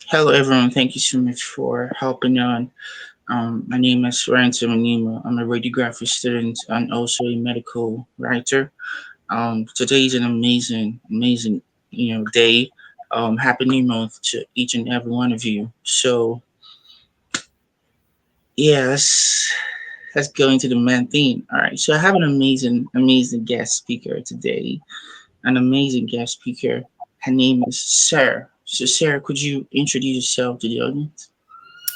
Hello, everyone. Thank you so much for helping on. My name is Ransom Anima. I'm a radiography student and also a medical writer. Today is an amazing, day. Happy New Month to each and every one of you. So, yeah, let's go into the main theme. All right. So I have an amazing guest speaker today. An amazing guest speaker. Her name is Sarah. So, Sarah, could you introduce yourself to the audience?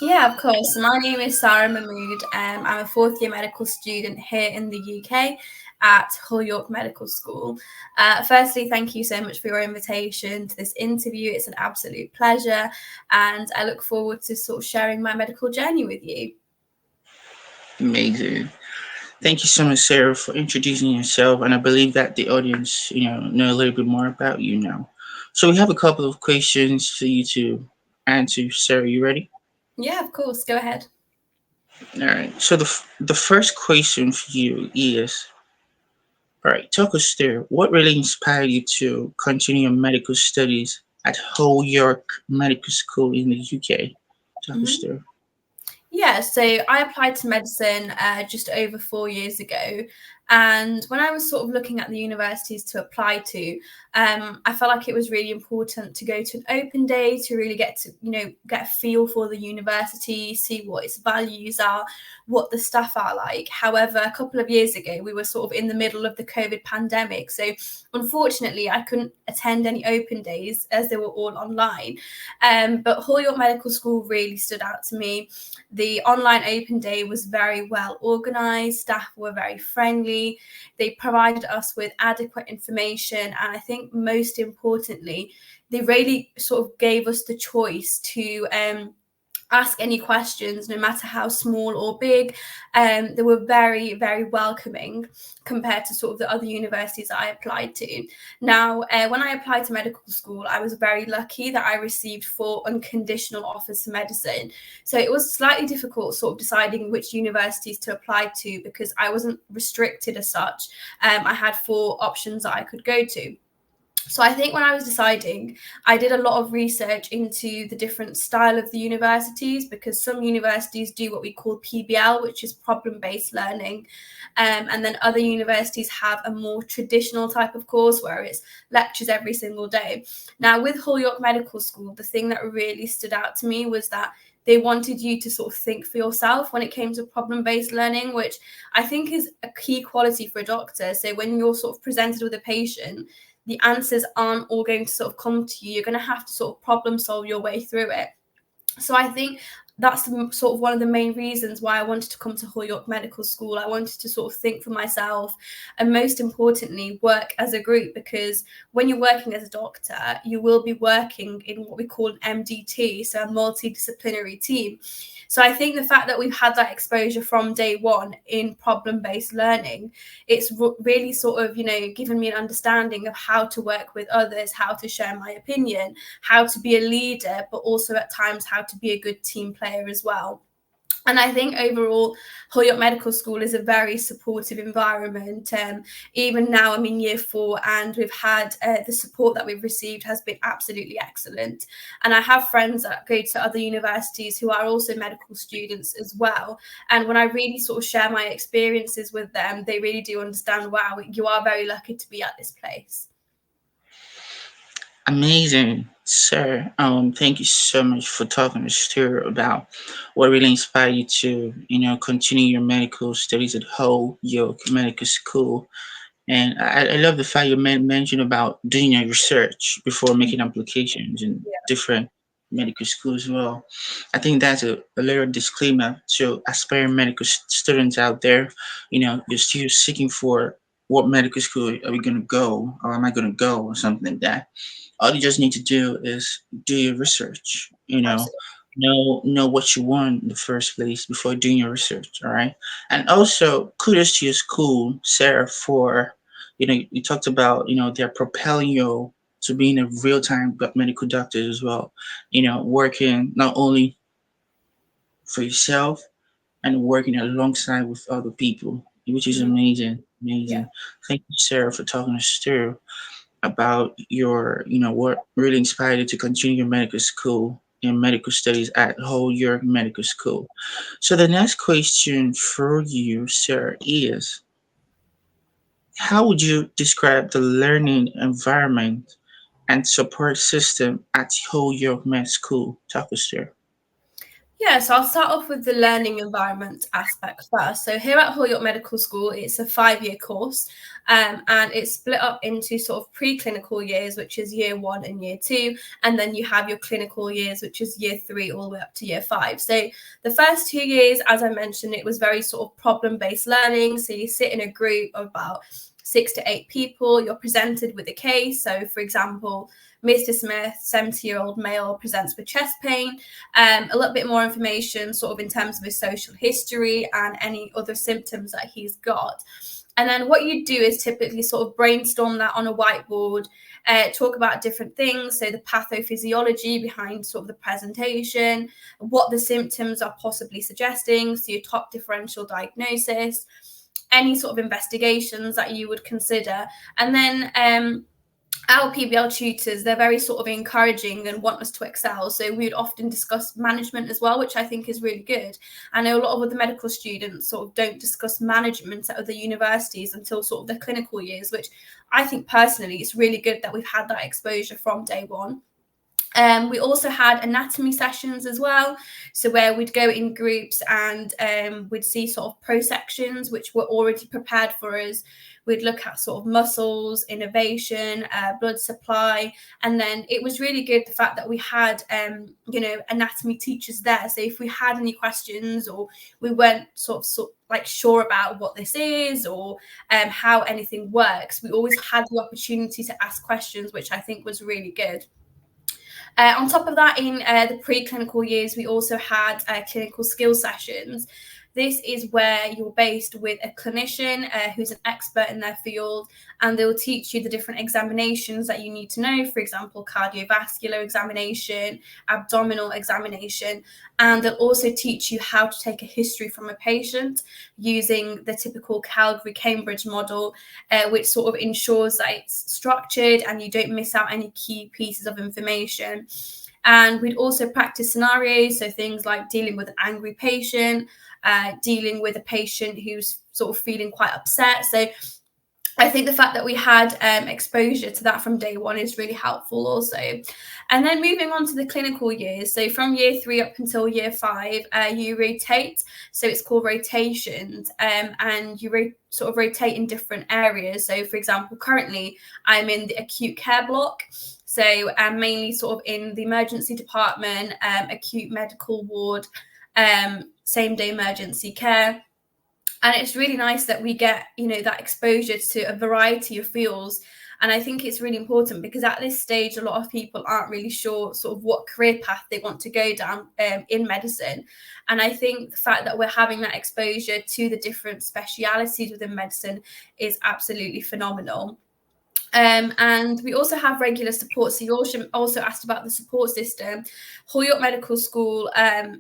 Yeah, of course. So my name is Sarah Mahmood. I'm a fourth year medical student here in the UK at Hull York Medical School. Firstly, thank you so much for your invitation to this interview. It's an absolute pleasure, and I look forward to sort of sharing my medical journey with you. Amazing. Thank you so much, Sarah, for introducing yourself. And I believe that the audience, know a little bit more about you now. So we have a couple of questions for you to answer. Sarah, you ready? Yeah, of course. Go ahead. All right. So the first question for you is, all right, talk us through what really inspired you to continue your medical studies at Hull York Medical School in the UK. Talk us Mhm. through. Yeah, so I applied to medicine just over 4 years ago. And when I was sort of looking at the universities to apply to, I felt like it was really important to go to an open day to really get a feel for the university, see what its values are, what the staff are like. However, a couple of years ago, we were sort of in the middle of the COVID pandemic. So unfortunately, I couldn't attend any open days as they were all online. But Hull York Medical School really stood out to me. The online open day was very well organised, staff were very friendly, they provided us with adequate information, and I think most importantly, they really sort of gave us the choice to ask any questions, no matter how small or big. They were very, very welcoming compared to sort of the other universities I applied to. Now, when I applied to medical school, I was very lucky that I received 4 unconditional offers to medicine. So it was slightly difficult sort of deciding which universities to apply to because I wasn't restricted as such. I had 4 options that I could go to. So I think when I was deciding, I did a lot of research into the different style of the universities because some universities do what we call PBL, which is problem-based learning, and then other universities have a more traditional type of course where it's lectures every single day. Now, with Hull York Medical School, the thing that really stood out to me was that they wanted you to sort of think for yourself when it came to problem-based learning, which I think is a key quality for a doctor. So when you're sort of presented with a patient, the answers aren't all going to sort of come to you. You're going to have to sort of problem solve your way through it. So I think that's sort of one of the main reasons why I wanted to come to Hull York Medical School. I wanted to sort of think for myself and most importantly, work as a group, because when you're working as a doctor, you will be working in what we call an MDT, so a multidisciplinary team. So I think the fact that we've had that exposure from day one in problem-based learning, it's really sort of, given me an understanding of how to work with others, how to share my opinion, how to be a leader, but also at times how to be a good team player as well. And I think overall, Hull York Medical School is a very supportive environment. Even now, I'm in year 4, and we've had the support that we've received has been absolutely excellent. And I have friends that go to other universities who are also medical students as well. And when I really sort of share my experiences with them, they really do understand, wow, you are very lucky to be at this place. Amazing, sir. Thank you so much for talking us through about what really inspired you to, continue your medical studies at Hull York Medical School. And I love the fact you mentioned about doing your research before making applications in different medical schools as well. I think that's a little disclaimer to aspiring medical students out there. You're still seeking for what medical school are we going to go, or am I going to go, or something like that. All you just need to do is do your research. Absolutely. Know what you want in the first place before doing your research. All right, and also kudos to your school, Sarah, for you talked about they're propelling you to being a real time medical doctor as well. Working not only for yourself and working alongside with other people, which is Mhm. amazing. Yeah. Amazing. Thank you, Sarah, for talking us through about your, what really inspired you to continue your medical school. in medical studies at Whole York Medical School. So the next question for you, sir, is how would you describe the learning environment and support system at Whole York Med School? Talk us through. Yeah, so I'll start off with the learning environment aspect first. So here at Holyoke Medical School, it's a 5-year course, and it's split up into sort of preclinical years, which is year 1 and year 2, and then you have your clinical years, which is year 3 all the way up to year 5. So the first 2 years, as I mentioned, it was very sort of problem-based learning. So you sit in a group of about 6 to 8 people, you're presented with a case. So for example, Mr. Smith, 70-year-old male, presents with chest pain. A little bit more information sort of in terms of his social history and any other symptoms that he's got. And then what you do is typically sort of brainstorm that on a whiteboard, talk about different things. So the pathophysiology behind sort of the presentation, what the symptoms are possibly suggesting, so your top differential diagnosis, any sort of investigations that you would consider. And then our PBL tutors, they're very sort of encouraging and want us to excel. So we would often discuss management as well, which I think is really good. I know a lot of other medical students sort of don't discuss management at other universities until sort of their clinical years, which I think personally it's really good that we've had that exposure from day one. We also had anatomy sessions as well, so where we'd go in groups and we'd see sort of pro sections which were already prepared for us. We'd look at sort of muscles, innervation, blood supply, and then it was really good the fact that we had anatomy teachers there. So if we had any questions or we weren't sort of like sure about what this is or how anything works, we always had the opportunity to ask questions, which I think was really good. On top of that, in the preclinical years, we also had clinical skill sessions. This is where you're based with a clinician who's an expert in their field, and they'll teach you the different examinations that you need to know. For example, cardiovascular examination, abdominal examination, and they'll also teach you how to take a history from a patient using the typical Calgary-Cambridge model, which sort of ensures that it's structured and you don't miss out any key pieces of information. And we'd also practice scenarios, so things like dealing with an angry patient, dealing with a patient who's sort of feeling quite upset. So I think the fact that we had exposure to that from day one is really helpful also. And then moving on to the clinical years. So from year 3 up until year 5, you rotate. So it's called rotations, and you sort of rotate in different areas. So for example, currently I'm in the acute care block. So I'm mainly sort of in the emergency department, acute medical ward, same day emergency care. And it's really nice that we get that exposure to a variety of fields. And I think it's really important because at this stage a lot of people aren't really sure sort of what career path they want to go down in medicine. And I think the fact that we're having that exposure to the different specialities within medicine is absolutely phenomenal. And we also have regular support. So you also asked about the support system. Holyoke Medical School,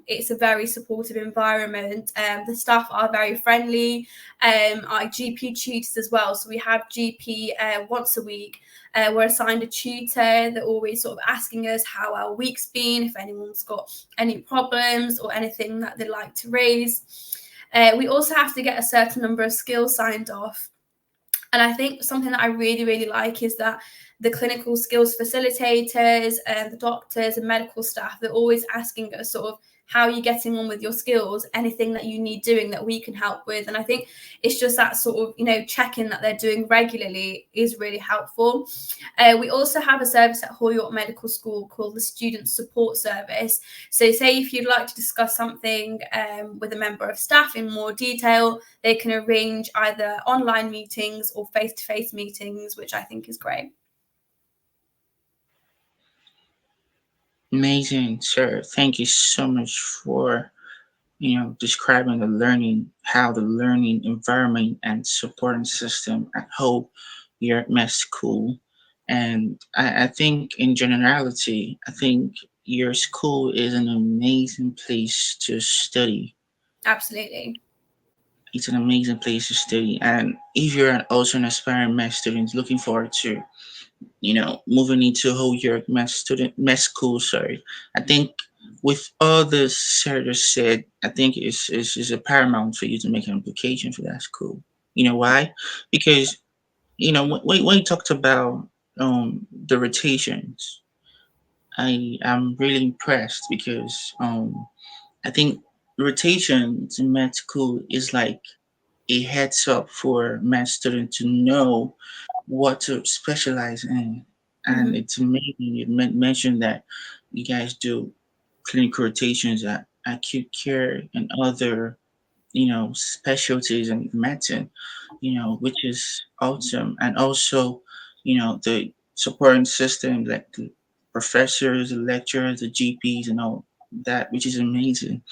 it's a very supportive environment. The staff are very friendly. Our GP tutors as well. So we have GP once a week. We're assigned a tutor. They're always sort of asking us how our week's been, if anyone's got any problems or anything that they'd like to raise. We also have to get a certain number of skills signed off. And I think something that I really, really like is that the clinical skills facilitators and the doctors and medical staff, they're always asking us sort of, how are you getting on with your skills? Anything that you need doing that we can help with? And I think it's just that sort of, check-in that they're doing regularly is really helpful. We also have a service at Holyoke Medical School called the Student Support Service. So say if you'd like to discuss something with a member of staff in more detail, they can arrange either online meetings or face-to-face meetings, which I think is great. Amazing, sir. Thank you so much for describing how the learning environment and supporting system at Hope York Med School. And I think in generality, I think your school is an amazing place to study. Absolutely. It's an amazing place to study. And if you're also an aspiring med student looking forward to moving into Hope York Med School, sorry, I think with all this Sarah just said, I think it's a paramount for you to make an application for that school. You know why? Because when you talked about the rotations, I am really impressed because I think rotations in med school is like a heads up for med student to know what to specialize in. And Hmm. it's amazing you mentioned that you guys do clinical rotations at acute care and other, specialties in medicine, which is awesome. And also, the supporting system, like the professors, the lecturers, the GPs, and all that, which is amazing.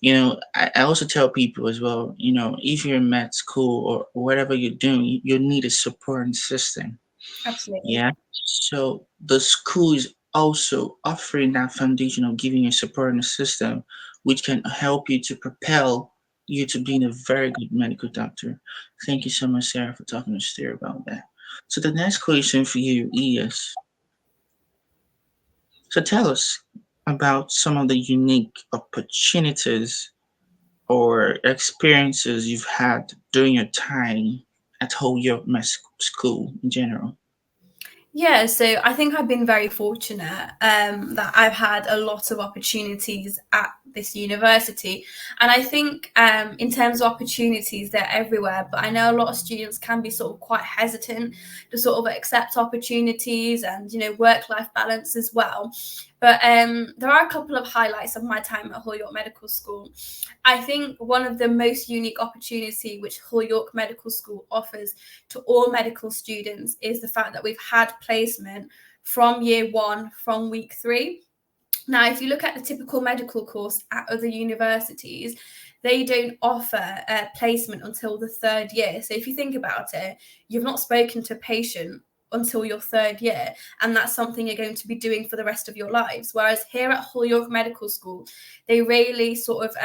I also tell people as well, if you're in med school or whatever you're doing, you need a supporting system. Absolutely. Yeah. So the school is also offering that foundation of giving you a supporting system, which can help you to propel you to being a very good medical doctor. Thank you so much, Sarah, for talking to us there about that. So the next question for you is, so tell us about some of the unique opportunities or experiences you've had during your time at Holyoke School in general. Yeah, so I think I've been very fortunate that I've had a lot of opportunities at this university. And I think in terms of opportunities, they're everywhere. But I know a lot of students can be sort of quite hesitant to sort of accept opportunities and, work life balance as well. But there are a couple of highlights of my time at Hull York Medical School. I think one of the most unique opportunity which Hull York Medical School offers to all medical students is the fact that we've had placement from year one, from week 3. Now, if you look at the typical medical course at other universities, they don't offer placement until the 3rd year. So if you think about it, you've not spoken to a patient until your 3rd year, and that's something you're going to be doing for the rest of your lives. Whereas here at Hull York Medical School, they really sort of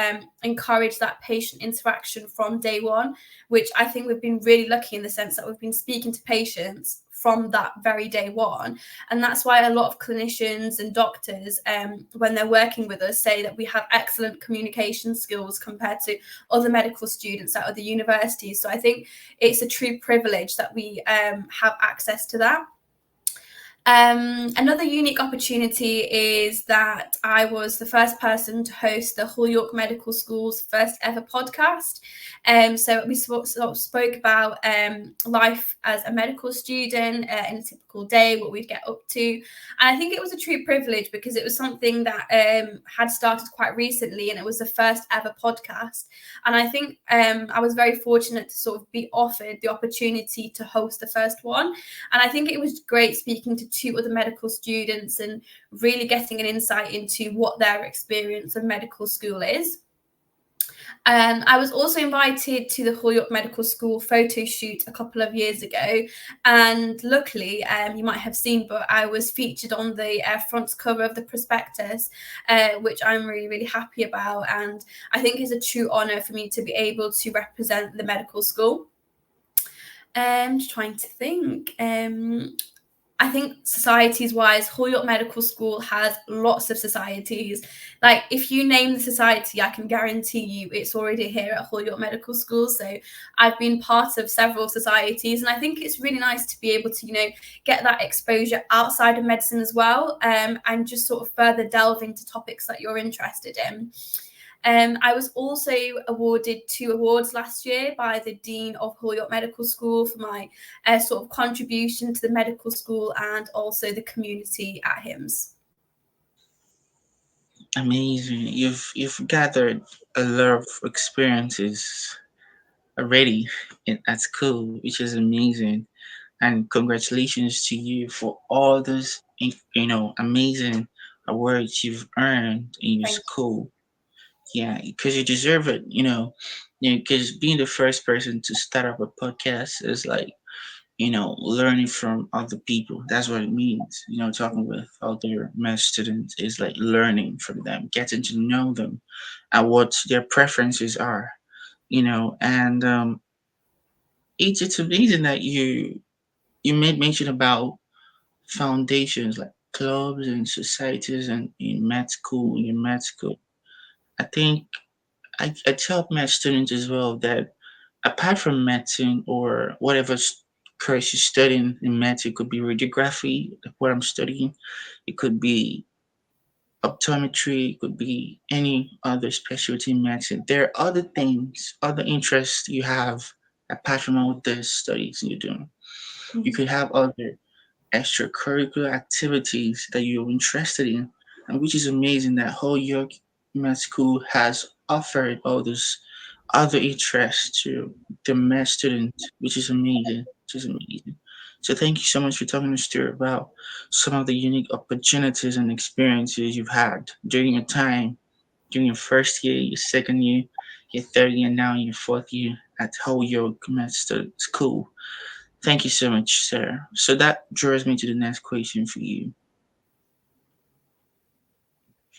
encourage that patient interaction from day one, which I think we've been really lucky in the sense that we've been speaking to patients from that very day one. And that's why a lot of clinicians and doctors, when they're working with us, say that we have excellent communication skills compared to other medical students at other universities. So I think it's a true privilege that we have access to that. Another unique opportunity is that I was the first person to host the Hull York Medical School's first ever podcast. So we sort of spoke about life as a medical student in a typical day, what we'd get up to. And I think it was a true privilege because it was something that had started quite recently, and it was the first ever podcast. And I think I was very fortunate to sort of be offered the opportunity to host the first one. And I think it was great speaking to 2 other medical students and really getting an insight into what their experience of medical school is. I was also invited to the Hull York Medical School photo shoot a couple of years ago, and luckily, you might have seen, but I was featured on the front cover of the prospectus, which I'm really, really happy about, and I think is a true honour for me to be able to represent the medical school. Just trying to think. I think societies wise, Hull York Medical School has lots of societies. Like if you name the society, I can guarantee you it's already here at Hull York Medical School. So I've been part of several societies, and I think it's really nice to be able to, get that exposure outside of medicine as well, and just sort of further delve into topics that you're interested in. I was also awarded 2 awards last year by the Dean of Hull York Medical School for my sort of contribution to the medical school and also the community at HIMSS. Amazing. You've gathered a lot of experiences already at school, which is amazing. And congratulations to you for all those amazing awards you've earned in your Thank school. Yeah, because you deserve it. Because being the first person to start up a podcast is like learning from other people. That's what it means. Talking with other med students is like learning from them, getting to know them and what their preferences are. And it's amazing that you made mention about foundations, like clubs and societies and in med school, in med school. I think I tell med students as well that apart from medicine or whatever course you're studying in medicine, it could be radiography, like what I'm studying, it could be optometry, it could be any other specialty in medicine. There are other things, other interests you have apart from all the studies you're doing. You Mhm. could have other extracurricular activities that you're interested in, and which is amazing that whole York Med School has offered all those other interests to the med students, which is amazing. Which is amazing. So thank you so much for talking to Stuart about some of the unique opportunities and experiences you've had during your time, during your first year, your second year, your third year, and now your fourth year at Whole York Med School. Thank you so much, sir. So that draws me to the next question for you.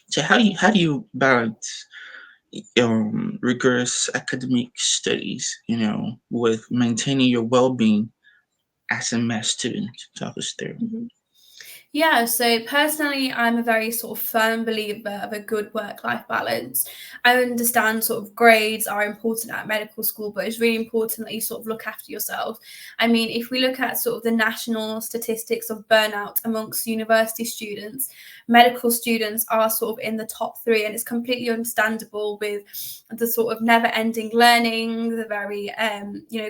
So how do you balance rigorous academic studies, with maintaining your well-being as a math student? Talk us through. Mhm. Yeah, so personally, I'm a very sort of firm believer of a good work life balance. I understand sort of grades are important at medical school, but it's really important that you sort of look after yourself. I mean, if we look at sort of the national statistics of burnout amongst university students, medical students are sort of in the top three, and it's completely understandable with the sort of never ending learning, the very,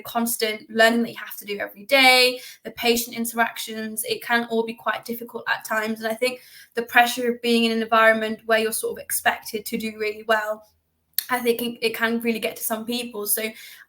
constant learning that you have to do every day, the patient interactions. It can all be quite difficult at times. And I think the pressure of being in an environment where you're sort of expected to do really well, I think it can really get to some people. So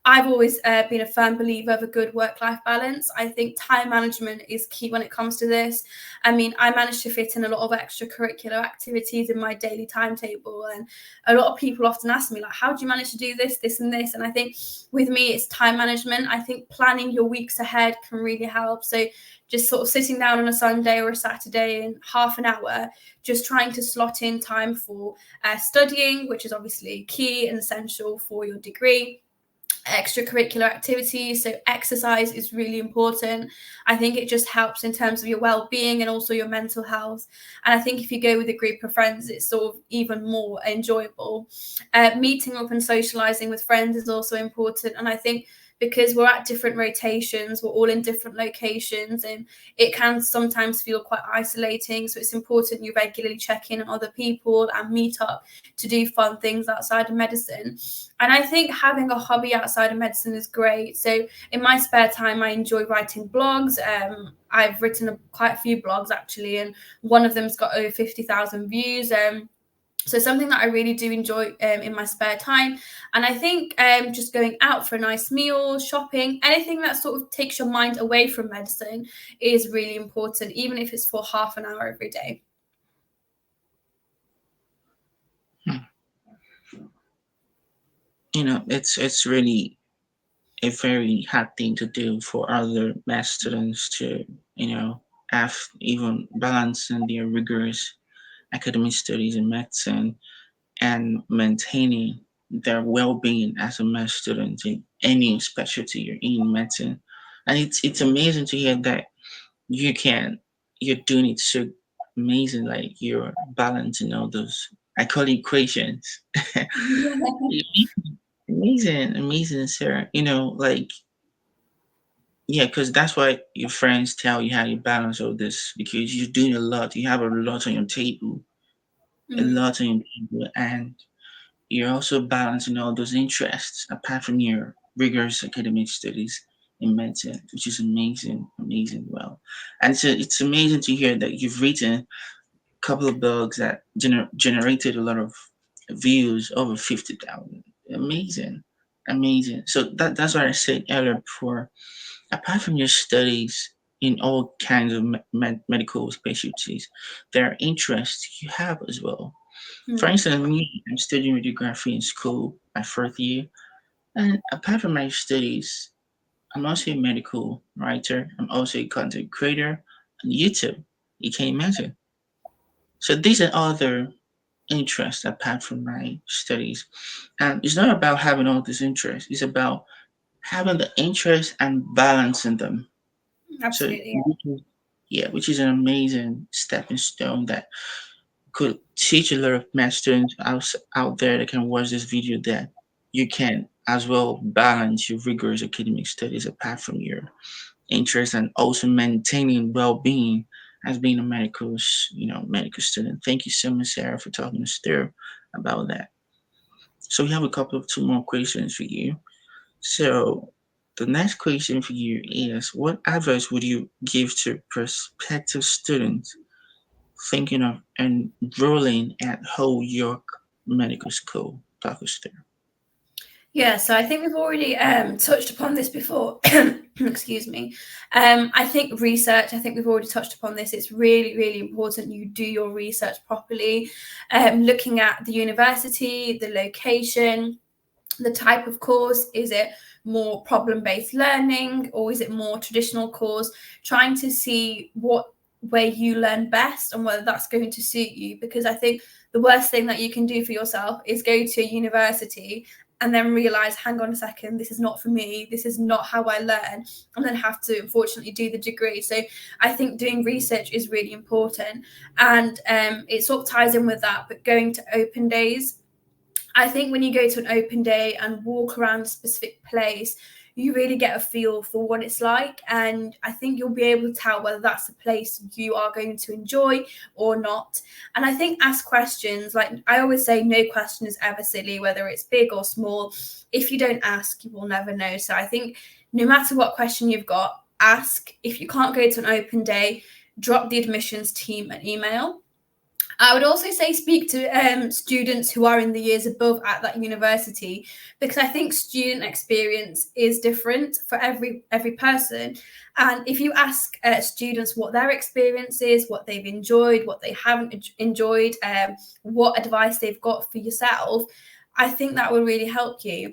I've always been a firm believer of a good work-life balance. I think time management is key when it comes to this. I mean, I managed to fit in a lot of extracurricular activities in my daily timetable, and a lot of people often ask me like, "How do you manage to do this, this, and this?" And I think with me, it's time management. I think planning your weeks ahead can really help. So just sort of sitting down on a Sunday or a Saturday in half an hour, just trying to slot in time for studying, which is obviously key and essential for your degree. Extracurricular activities, so exercise is really important. I think it just helps in terms of your well-being and also your mental health. And I think if you go with a group of friends, it's sort of even more enjoyable. Meeting up and socializing with friends is also important. And I think because we're at different rotations, we're all in different locations, and it can sometimes feel quite isolating. So it's important you regularly check in on other people and meet up to do fun things outside of medicine. And I think having a hobby outside of medicine is great. So in my spare time, I enjoy writing blogs. I've written quite a few blogs actually, and one of them's got over 50,000 views. So something that I really do enjoy in my spare time. And I think just going out for a nice meal, shopping, anything that sort of takes your mind away from medicine is really important, even if it's for half an hour every day. Hmm. It's really a very hard thing to do for other math students to, have even balancing their rigorous academic studies in medicine and maintaining their well-being as a med student in any specialty you're in medicine. And it's amazing to hear that you're doing it so amazing, like you're balancing all those, I call it equations. Amazing, amazing, Sarah. Like, yeah, because that's why your friends tell you how you balance all this, because you're doing a lot. You have a lot on your table, a Mm, lot on your table, and you're also balancing all those interests apart from your rigorous academic studies in medicine, which is amazing, amazing. Well, and so it's amazing to hear that you've written a couple of blogs that generated a lot of views, over 50,000. Amazing, amazing. So that's what I said earlier before. Apart from your studies in all kinds of medical specialties, there are interests you have as well. For mm, instance, me, I'm studying radiography in school, my fourth year. And apart from my studies, I'm also a medical writer. I'm also a content creator on YouTube. You can imagine. So these are other interests apart from my studies. And it's not about having all these interests. It's about having the interest and balancing them. So absolutely. Yeah, which is an amazing stepping stone that could teach a lot of math students out there that can watch this video that you can as well balance your rigorous academic studies apart from your interest and also maintaining well-being as being a medical student. Thank you so much, Sarah, for talking us through about that. So we have a couple of two more questions for you. So the next question for you is, what advice would you give to prospective students thinking of enrolling at Whole York Medical School? Talk us through. Yeah, so I think we've already touched upon this before. Excuse me. I think research, I think we've already touched upon this. It's really, really important you do your research properly. Looking at the university, the location, the type of course. Is it more problem-based learning or is it more traditional course? Trying to see what where you learn best and whether that's going to suit you, because I think the worst thing that you can do for yourself is go to a university and then realize, hang on a second, this is not for me, this is not how I learn, and then have to unfortunately do the degree. So I think doing research is really important, and it sort of ties in with that. But going to open days, I think when you go to an open day and walk around a specific place, you really get a feel for what it's like. And I think you'll be able to tell whether that's a place you are going to enjoy or not. And I think ask questions. Like I always say, no question is ever silly, whether it's big or small. If you don't ask, you will never know. So I think no matter what question you've got, ask. If you can't go to an open day, drop the admissions team an email. I would also say speak to students who are in the years above at that university, because I think student experience is different for every person. And if you ask students what their experience is, what they've enjoyed, what they haven't enjoyed, what advice they've got for yourself, I think that will really help you.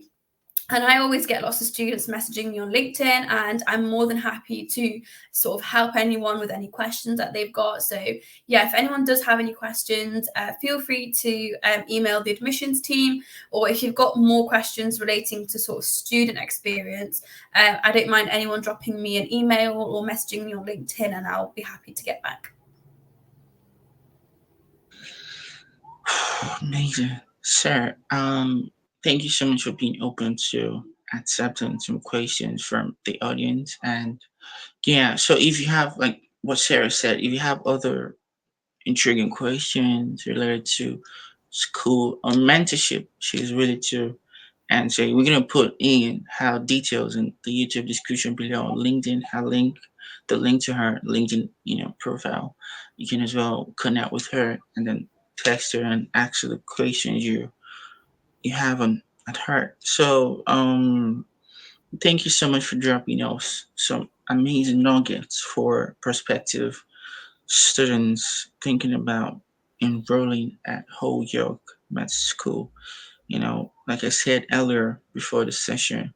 And I always get lots of students messaging me on LinkedIn, and I'm more than happy to sort of help anyone with any questions that they've got. So, yeah, if anyone does have any questions, feel free to email the admissions team, or if you've got more questions relating to sort of student experience, I don't mind anyone dropping me an email or messaging me on LinkedIn, and I'll be happy to get back. Amazing. Sir, thank you so much for being open to accepting some questions from the audience. And yeah, so if you have, like what Sarah said, if you have other intriguing questions related to school or mentorship, she's ready to answer. We're gonna put in her details in the YouTube description below on LinkedIn, her link, the link to her LinkedIn, profile. You can as well connect with her and then text her and ask her the questions you have on at heart. So thank you so much for dropping us some amazing nuggets for prospective students thinking about enrolling at Whole York Med School. Like I said earlier before the session,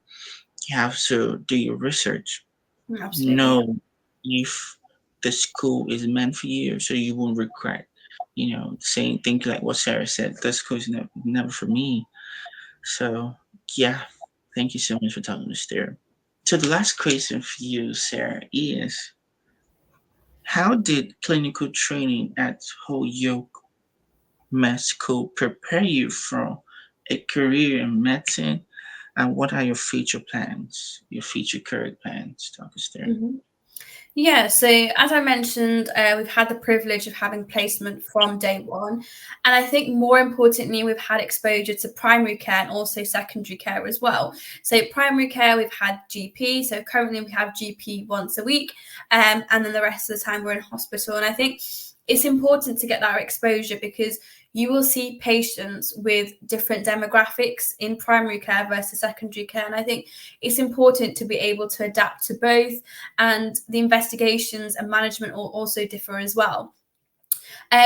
you have to do your research, Absolutely, yeah. know if the school is meant for you so you won't regret, saying things like what Sarah said, this school is never for me. So, yeah, thank you so much for talking us there. So, the last question for you, Sarah, is how did clinical training at Holyoke Med School prepare you for a career in medicine? And what are your future plans, your future career plans? Talk us through. Mhm. Yeah, so as I mentioned, we've had the privilege of having placement from day one. And I think more importantly, we've had exposure to primary care and also secondary care as well. So, primary care, we've had GP. So, currently we have GP once a week. And then the rest of the time we're in hospital. And I think it's important to get that exposure, because you will see patients with different demographics in primary care versus secondary care. And I think it's important to be able to adapt to both, and the investigations and management will also differ as well.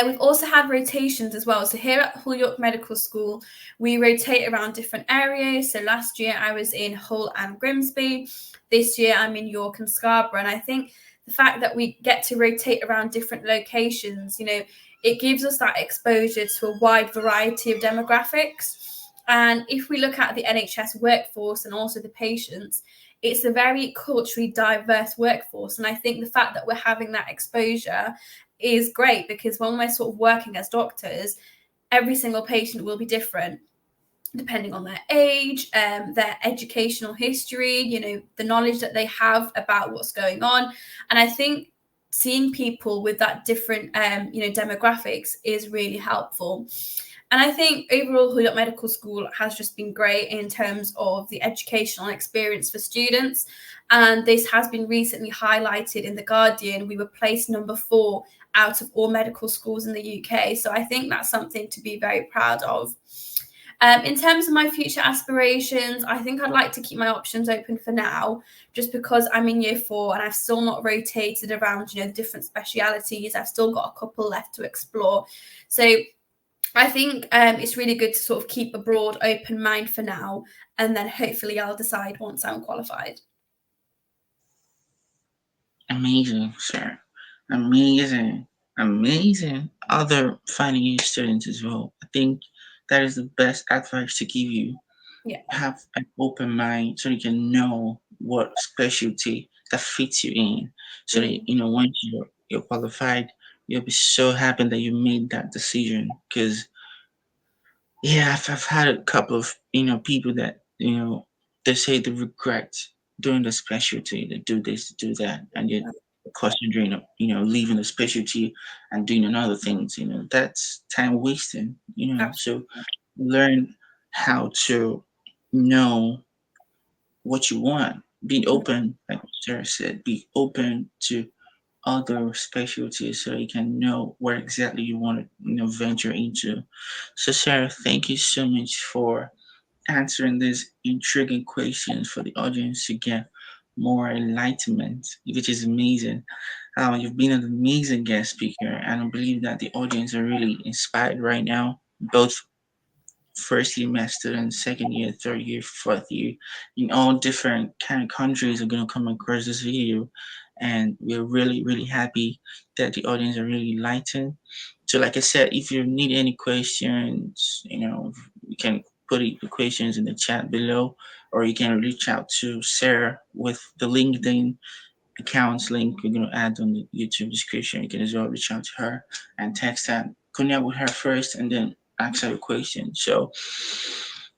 We've also had rotations as well. So here at Hull York Medical School, we rotate around different areas. So last year I was in Hull and Grimsby. This year I'm in York and Scarborough. And I think the fact that we get to rotate around different locations, it gives us that exposure to a wide variety of demographics. And if we look at the NHS workforce and also the patients, it's a very culturally diverse workforce. And I think the fact that we're having that exposure is great, because when we're sort of working as doctors, every single patient will be different depending on their age, their educational history, the knowledge that they have about what's going on. And I think seeing people with that different, demographics is really helpful. And I think overall, Hood Up Medical School has just been great in terms of the educational experience for students. And this has been recently highlighted in The Guardian. We were placed number 4 out of all medical schools in the UK. So I think that's something to be very proud of. In terms of my future aspirations, I think I'd like to keep my options open for now, just because I'm in year 4 and I've still not rotated around, the different specialities. I've still got a couple left to explore. So I think it's really good to sort of keep a broad, open mind for now, and then hopefully I'll decide once I'm qualified. Amazing, sir. Amazing. Amazing. Other final year students as well. I think that is the best advice to give you. Yeah, Have an open mind so you can know what specialty that fits you in. So that mm, once you're qualified, you'll be so happy that you made that decision. Because yeah, I've had a couple of people that they say they regret doing the specialty, they do this, they do that, and yet considering leaving the specialty and doing another things. That's time wasting. So absolutely. learn how to know what you want. Be open, like Sarah said, be open to other specialties so you can know where exactly you want to venture into. So Sarah, thank you so much for answering these intriguing questions for the audience to get more enlightenment, which is amazing. You've been an amazing guest speaker, and I believe that the audience are really inspired right now, both first year med students, second year, third year, fourth year, in all different kind of countries are gonna come across this video, and we're really really happy that the audience are really enlightened. So, like I said, if you need any questions, you can put the questions in the chat below, or you can reach out to Sarah with the LinkedIn accounts link we're going to add on the YouTube description. You can as well reach out to her and text her, connect with her first, and then ask her a question. So,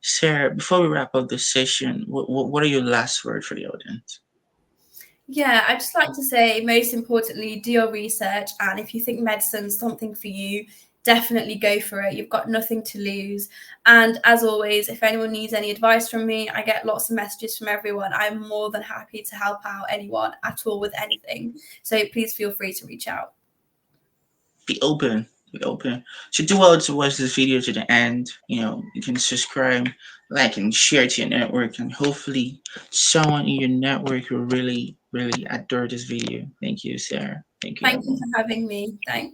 Sarah, before we wrap up this session, what are your last words for the audience? Yeah, I'd just like to say, most importantly, do your research. And if you think medicine's something for you, definitely go for it. You've got nothing to lose. And as always, if anyone needs any advice from me, I get lots of messages from everyone. I'm more than happy to help out anyone at all with anything. So please feel free to reach out. Be open. Be open. So do well to watch this video to the end. You can subscribe, like, and share to your network, and hopefully someone in your network will really, really adore this video. Thank you, Sarah. Thank you, Thank you everyone. for having me. Thanks.